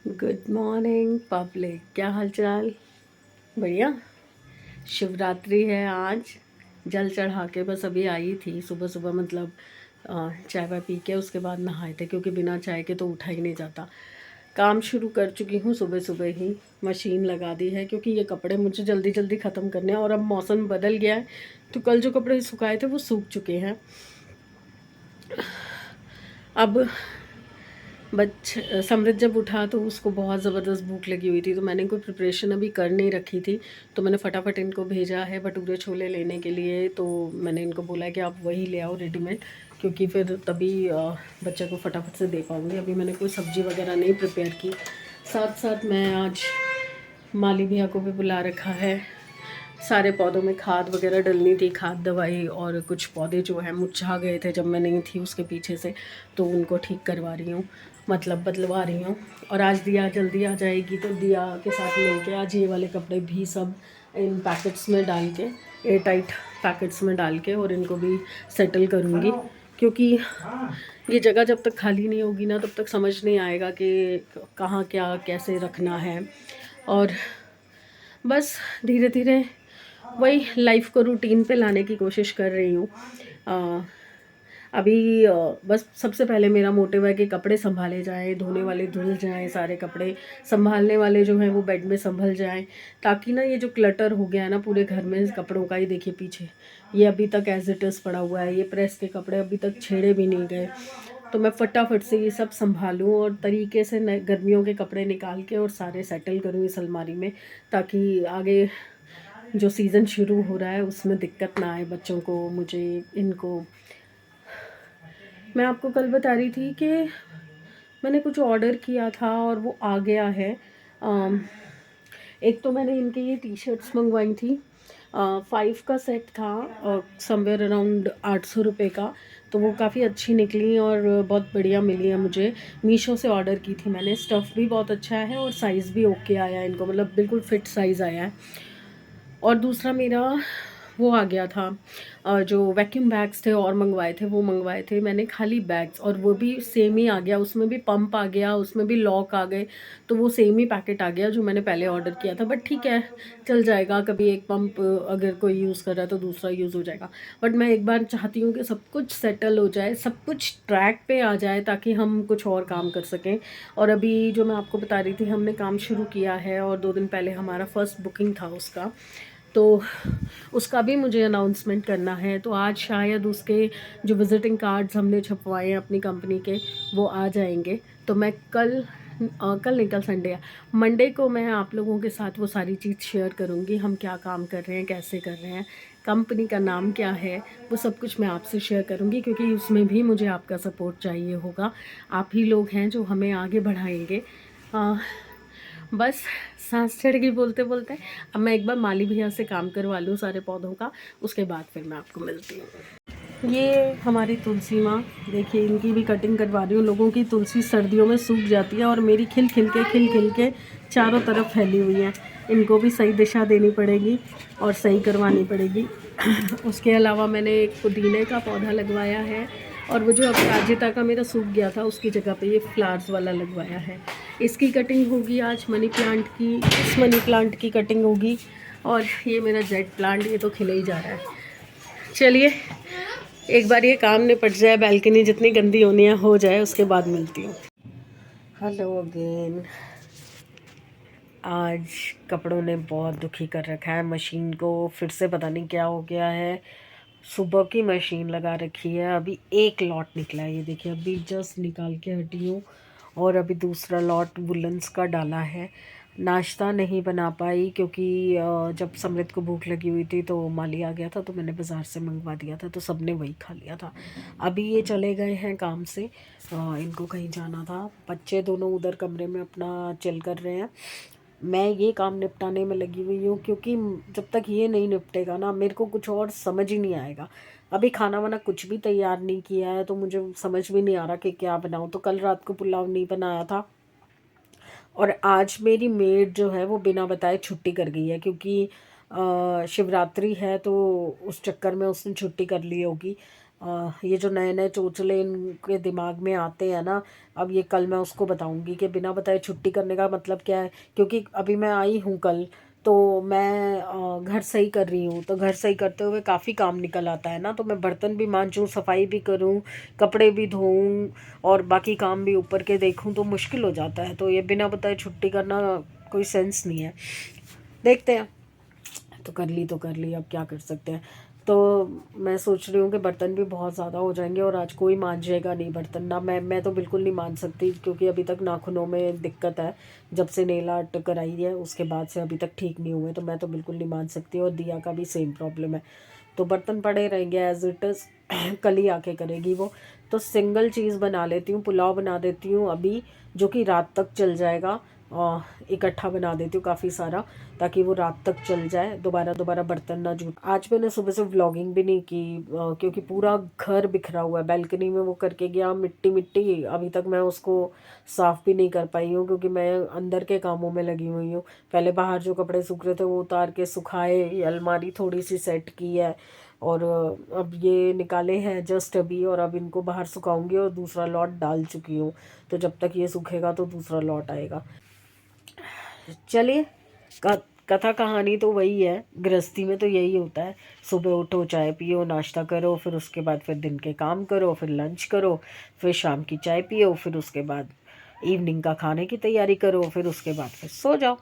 Good morning public, क्या हालचाल। बढ़िया। शिवरात्रि है आज। जल चढ़ा के बस अभी आई थी सुबह सुबह, मतलब चाय वाय पी के उसके बाद नहाए थे, क्योंकि बिना चाय के तो उठा ही नहीं जाता। काम शुरू कर चुकी हूँ सुबह सुबह ही। मशीन लगा दी है क्योंकि ये कपड़े मुझे जल्दी जल्दी ख़त्म करने हैं, और अब मौसम बदल गया है तो कल जो कपड़े सुखाए थे वो सूख चुके हैं। अब समृद्ध जब उठा तो उसको बहुत ज़बरदस्त भूख लगी हुई थी, तो मैंने कोई प्रिपरेशन अभी कर नहीं रखी थी। तो मैंने फटाफट इनको भेजा है भटूरे छोले लेने के लिए। तो मैंने इनको बोला है कि आप वही ले आओ रेडीमेड, क्योंकि फिर तभी बच्चे को फटाफट से दे पाऊँगी। अभी मैंने कोई सब्ज़ी वगैरह नहीं प्रिपेयर की। साथ साथ मैं आज माली भैया को भी बुला रखा है। सारे पौधों में खाद वगैरह डलनी थी, खाद दवाई, और कुछ पौधे जो हैं मुरझा गए थे जब मैं नहीं थी उसके पीछे से, तो उनको ठीक करवा रही हूँ, मतलब बदलवा रही हूँ। और आज दिया जल्दी आ जाएगी तो दिया के साथ मिलके आज ये वाले कपड़े भी सब इन पैकेट्स में डाल के, एयर टाइट पैकेट्स में डाल के, और इनको भी सेटल करूँगी। क्योंकि ये जगह जब तक खाली नहीं होगी ना, तब तक समझ नहीं आएगा कि कहाँ क्या कैसे रखना है। और बस धीरे धीरे वही लाइफ को रूटीन पे लाने की कोशिश कर रही हूँ। अभी बस सबसे पहले मेरा मोटिव है कि कपड़े संभाले जाएं, धोने वाले धुल जाएं, सारे कपड़े संभालने वाले जो हैं वो बेड में संभल जाएं, ताकि ना ये जो क्लटर हो गया है ना पूरे घर में कपड़ों का, ही देखिए पीछे ये अभी तक एज इट इज़ पड़ा हुआ है। ये प्रेस के कपड़े अभी तक छेड़े भी नहीं गए, तो मैं फटाफट से ये सब संभालूं और तरीके से नए गर्मियों के कपड़े निकाल के और सारे सेटल करूं इस अलमारी में, ताकि आगे जो सीज़न शुरू हो रहा है उसमें दिक्कत ना आए बच्चों को, मुझे, इनको। मैं आपको कल बता रही थी कि मैंने कुछ ऑर्डर किया था और वो आ गया है। एक तो मैंने इनके ये टी शर्ट्स मंगवाई थी, 5 का सेट था, समवेयर अराउंड 800 रुपये का। तो वो काफ़ी अच्छी निकली और बहुत बढ़िया मिली है मुझे। मीशो से ऑर्डर की थी मैंने। स्टफ़ भी बहुत अच्छा है और साइज़ भी ओके आया है इनको, मतलब बिल्कुल फिट साइज़ आया है। और दूसरा मेरा वो आ गया था, जो वैक्यूम बैग्स थे और मंगवाए थे, वो मंगवाए थे मैंने खाली बैग्स, और वो भी सेम ही आ गया। उसमें भी पंप आ गया, उसमें भी लॉक आ गए, तो वो सेम ही पैकेट आ गया जो मैंने पहले ऑर्डर किया था। बट ठीक है, चल जाएगा। कभी एक पंप अगर कोई यूज़ कर रहा है तो दूसरा यूज़ हो जाएगा। बट मैं एक बार चाहती हूँ कि सब कुछ सेटल हो जाए, सब कुछ ट्रैक पे आ जाए, ताकि हम कुछ और काम कर सकें। और अभी जो मैं आपको बता रही थी, हमने काम शुरू किया है और 2 दिन पहले हमारा फर्स्ट बुकिंग था उसका, तो उसका भी मुझे अनाउंसमेंट करना है। तो आज शायद उसके जो विज़िटिंग कार्ड्स हमने छपवाए हैं अपनी कंपनी के, वो आ जाएंगे। तो मैं कल नहीं, कल संडे है, मंडे को मैं आप लोगों के साथ वो सारी चीज़ शेयर करूँगी। हम क्या काम कर रहे हैं, कैसे कर रहे हैं, कंपनी का नाम क्या है, वो सब कुछ मैं आपसे शेयर करूँगी, क्योंकि उसमें भी मुझे आपका सपोर्ट चाहिए होगा। आप ही लोग हैं जो हमें आगे बढ़ाएंगे। बस सांस चढ़ गई बोलते बोलते। अब मैं एक बार माली भैया से काम करवा लूँ सारे पौधों का, उसके बाद फिर मैं आपको मिलती हूँ। ये हमारी तुलसी माँ, देखिए इनकी भी कटिंग करवा रही हूँ। लोगों की तुलसी सर्दियों में सूख जाती है और मेरी खिल खिल के चारों तरफ फैली हुई है। इनको भी सही दिशा देनी पड़ेगी और सही करवानी पड़ेगी। उसके अलावा मैंने एक पुदीने का पौधा लगवाया है, और वो जो अपराजिता का मेरा सूख गया था उसकी जगह पे ये फ्लावर्स वाला लगवाया है। इसकी कटिंग होगी आज, मनी प्लांट की, इस मनी प्लांट की कटिंग होगी। और ये मेरा जेड प्लांट, ये तो खिले ही जा रहा है। चलिए एक बार ये काम निपट जाए, बालकनी जितनी गंदी होनी है हो जाए, उसके बाद मिलती हूँ। Hello again. आज कपड़ों ने बहुत दुखी कर रखा है मशीन को, फिर से पता नहीं क्या हो गया है। सुबह की मशीन लगा रखी है, अभी एक लॉट निकला है, ये देखिए अभी जस्ट निकाल के हटी हूँ। और अभी दूसरा लॉट वुलन्स का डाला है। नाश्ता नहीं बना पाई क्योंकि जब समृद्ध को भूख लगी हुई थी तो माली आ गया था, तो मैंने बाज़ार से मंगवा दिया था, तो सबने वही खा लिया था। अभी ये चले गए हैं काम से, इनको कहीं जाना था। बच्चे दोनों उधर कमरे में अपना चिल कर रहे हैं। मैं ये काम निपटाने में लगी हुई हूँ, क्योंकि जब तक ये नहीं निपटेगा ना, मेरे को कुछ और समझ ही नहीं आएगा। अभी खाना वाना कुछ भी तैयार नहीं किया है, तो मुझे समझ भी नहीं आ रहा कि क्या बनाऊँ। तो कल रात को पुलाव नहीं बनाया था, और आज मेरी मेड जो है वो बिना बताए छुट्टी कर गई है, क्योंकि शिवरात्रि है, तो उस चक्कर में उसने छुट्टी कर ली होगी। ये जो नए नए चोचले इनके दिमाग में आते हैं ना, अब ये कल मैं उसको बताऊंगी कि बिना बताए छुट्टी करने का मतलब क्या है। क्योंकि अभी मैं आई हूँ कल, तो मैं घर सही कर रही हूँ, तो घर सही करते हुए काफ़ी काम निकल आता है ना, तो मैं बर्तन भी मांजूँ, सफाई भी करूँ, कपड़े भी धोऊँ और बाकी काम भी ऊपर के देखूँ, तो मुश्किल हो जाता है। तो ये बिना बताए छुट्टी करना कोई सेंस नहीं है। देखते हैं, तो कर ली, अब क्या कर सकते हैं। तो मैं सोच रही हूँ कि बर्तन भी बहुत ज़्यादा हो जाएंगे और आज कोई मांजेगा नहीं बर्तन ना। मैं तो बिल्कुल नहीं मांज सकती, क्योंकि अभी तक नाखूनों में दिक्कत है। जब से नेल आर्ट कराई है उसके बाद से अभी तक ठीक नहीं हुए, तो मैं तो बिल्कुल नहीं मांज सकती। और दिया का भी सेम प्रॉब्लम है, तो बर्तन पड़े रहेंगे एज इट इज़। कल ही आके करेगी वो। तो सिंगल चीज़ बना लेती हूँ, पुलाव बना देती हूँ अभी, जो कि रात तक चल जाएगा। इकट्ठा बना देती हूँ काफ़ी सारा, ताकि वो रात तक चल जाए, दोबारा दोबारा बर्तन ना जूट। आज मैंने सुबह से व्लॉगिंग भी नहीं की, क्योंकि पूरा घर बिखरा हुआ है। बैल्कनी में वो करके गया मिट्टी मिट्टी, अभी तक मैं उसको साफ़ भी नहीं कर पाई हूँ, क्योंकि मैं अंदर के कामों में लगी हुई हूँ। पहले बाहर जो कपड़े सूख रहे थे वो उतार के सुखाए, ये अलमारी थोड़ी सी सेट की है, और अब ये निकाले हैं जस्ट अभी, और अब इनको बाहर सुखाऊंगी और दूसरा लॉट डाल चुकी हूँ। तो जब तक ये सूखेगा तो दूसरा लॉट आएगा। चलिए, कथा कहानी तो वही है, गृहस्थी में तो यही होता है। सुबह उठो, चाय पियो, नाश्ता करो, फिर उसके बाद फिर दिन के काम करो, फिर लंच करो, फिर शाम की चाय पियो, फिर उसके बाद इवनिंग का खाने की तैयारी करो, फिर उसके बाद फिर सो जाओ।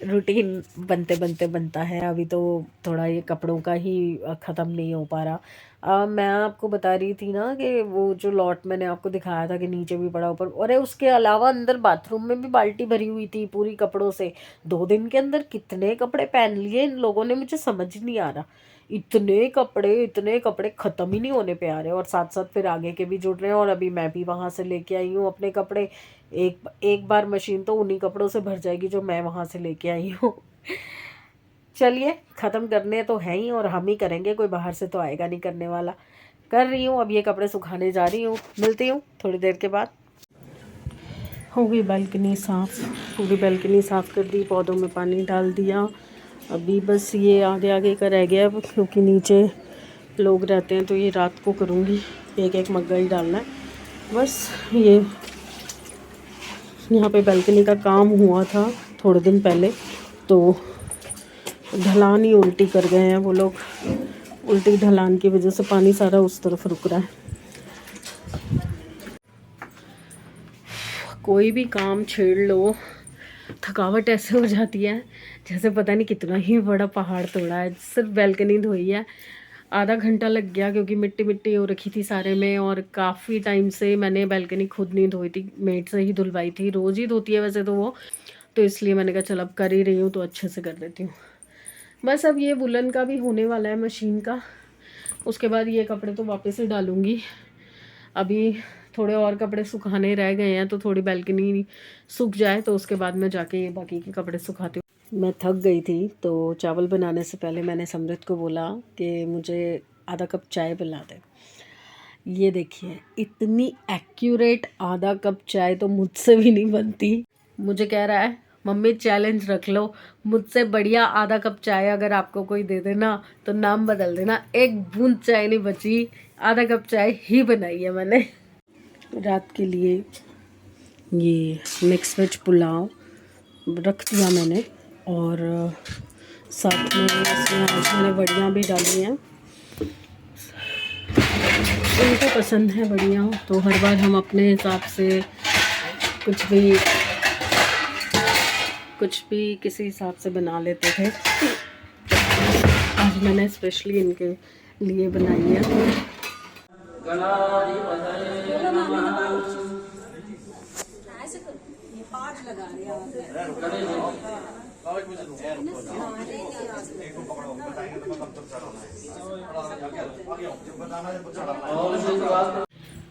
रूटीन बनते बनते बनता है। अभी तो थोड़ा ये कपड़ों का ही ख़त्म नहीं हो पा रहा। मैं आपको बता रही थी ना कि वो जो लॉट मैंने आपको दिखाया था कि नीचे भी पड़ा ऊपर, और उसके अलावा अंदर बाथरूम में भी बाल्टी भरी हुई थी पूरी कपड़ों से। 2 दिन के अंदर कितने कपड़े पहन लिए इन लोगों ने, मुझे समझ नहीं आ रहा। इतने कपड़े ख़त्म ही नहीं होने पे आ रहे, और साथ साथ फिर आगे के भी जुड़ रहे हैं। और अभी मैं भी वहाँ से लेके आई हूँ अपने कपड़े। एक बार मशीन तो उन्हीं कपड़ों से भर जाएगी जो मैं वहाँ से लेके आई हूँ। चलिए, ख़त्म करने तो हैं ही, और हम ही करेंगे, कोई बाहर से तो आएगा नहीं करने वाला। कर रही हूँ, अब ये कपड़े सुखाने जा रही हूँ, मिलती हूँ थोड़ी देर के बाद। हो गई बालकनी साफ़, पूरी बालकनी साफ़ कर दी, पौधों में पानी डाल दिया। अभी बस ये आगे आगे का रह गया, क्योंकि नीचे लोग रहते हैं, तो ये रात को करूँगी। एक एक मग्गा ही डालना है बस। ये यहाँ पे बालकनी का काम हुआ था थोड़े दिन पहले, तो ढलान ही उल्टी कर गए हैं वो लोग। उल्टी ढलान की वजह से पानी सारा उस तरफ रुक रहा है। कोई भी काम छेड़ लो, थकावट ऐसे हो जाती है जैसे पता नहीं कितना ही बड़ा पहाड़ तोड़ा है। सिर्फ बालकनी धोई है, आधा घंटा लग गया, क्योंकि मिट्टी मिट्टी हो रखी थी सारे में। और काफ़ी टाइम से मैंने बालकनी खुद नहीं धोई थी, मेड से ही धुलवाई थी। रोज़ ही धोती है वैसे तो वो, तो इसलिए मैंने कहा चल अब कर ही रही हूँ तो अच्छे से कर देती हूँ। बस अब ये वुलन का भी होने वाला है मशीन का, उसके बाद ये कपड़े तो वापस ही डालूँगी। अभी थोड़े और कपड़े सुखाने रह गए हैं, तो थोड़ी बालकनी सूख जाए तो उसके बाद मैं जाके ये बाकी के कपड़े सुखाती हूँ। मैं थक गई थी, तो चावल बनाने से पहले मैंने समृत को बोला कि मुझे आधा कप चाय पिला दे। ये देखिए, इतनी एक्यूरेट आधा कप चाय तो मुझसे भी नहीं बनती। मुझे कह रहा है मम्मी चैलेंज रख लो, मुझसे बढ़िया आधा कप चाय अगर आपको कोई दे देना तो नाम बदल देना। एक बूंद चाय नहीं बची, आधा कप चाय ही बनाई है मैंने। रात के लिए ये मिक्स वेज पुलाव रख दिया मैंने, और साथ में इसमें आज मैंने बड़ियाँ भी डाली हैं। उनको पसंद है बढ़िया, तो हर बार हम अपने हिसाब से कुछ भी किसी हिसाब से बना लेते थे। आज मैंने स्पेशली इनके लिए बनाई है।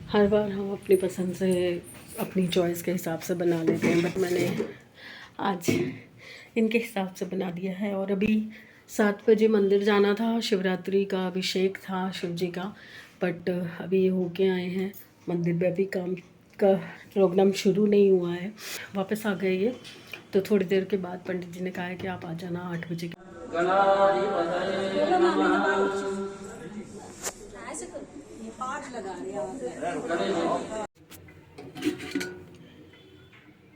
हर बार हम अपनी पसंद से, अपनी चॉइस के हिसाब से बना लेते हैं, बट मैंने आज इनके हिसाब से बना दिया है। और अभी 7 बजे मंदिर जाना था, शिवरात्रि का अभिषेक था शिव जी का, बट अभी ये होके आए हैं मंदिर में। अभी काम का प्रोग्राम शुरू नहीं हुआ है, वापस आ गए ये। तो थोड़ी देर के बाद पंडित जी ने कहा है कि आप आ जाना 8 बजे।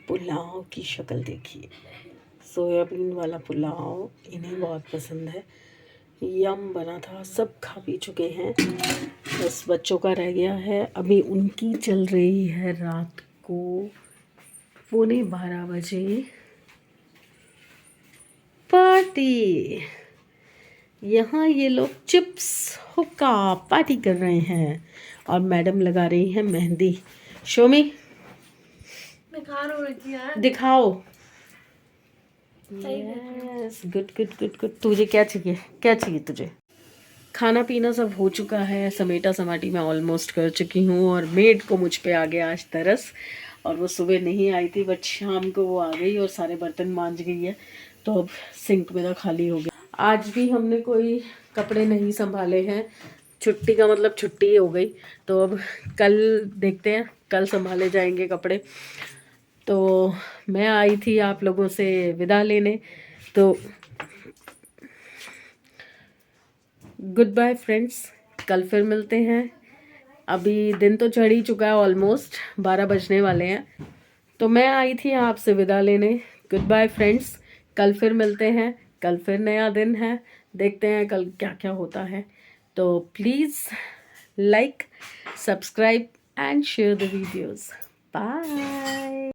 पुलाव की शक्ल देखिए, सोयाबीन वाला पुलाव इन्हें बहुत पसंद है। यम बना था, सब खा पी चुके हैं, बस बच्चों का रह गया है। अभी उनकी चल रही है रात को 11:15 बजे पार्टी। यहाँ ये लोग चिप्स हुक्का पार्टी कर रहे हैं और मैडम लगा रही है मेहंदी। शोमी दिखाओ। Yes, good good good good. तुझे क्या चाहिए, क्या चाहिए तुझे? खाना पीना सब हो चुका है, समेटा समाटी मैं ऑलमोस्ट कर चुकी हूँ और मेड को मुझ पे आ गया आज तरस। और वो सुबह नहीं आई थी बट शाम को वो आ गई और सारे बर्तन मांज गई है, तो अब सिंक मेरा खाली हो गया। आज भी हमने कोई कपड़े नहीं संभाले हैं, छुट्टी का मतलब छुट्टी हो गई, तो अब कल देखते हैं, कल संभाले जाएंगे कपड़े। तो मैं आई थी आप लोगों से विदा लेने, तो गुड बाय फ्रेंड्स, कल फिर मिलते हैं। अभी दिन तो चढ़ ही चुका है, ऑलमोस्ट 12 बजने वाले हैं, तो मैं आई थी आपसे विदा लेने। गुड बाय फ्रेंड्स, कल फिर मिलते हैं, कल फिर नया दिन है, देखते हैं कल क्या क्या होता है। तो please like, subscribe and share the videos. Bye.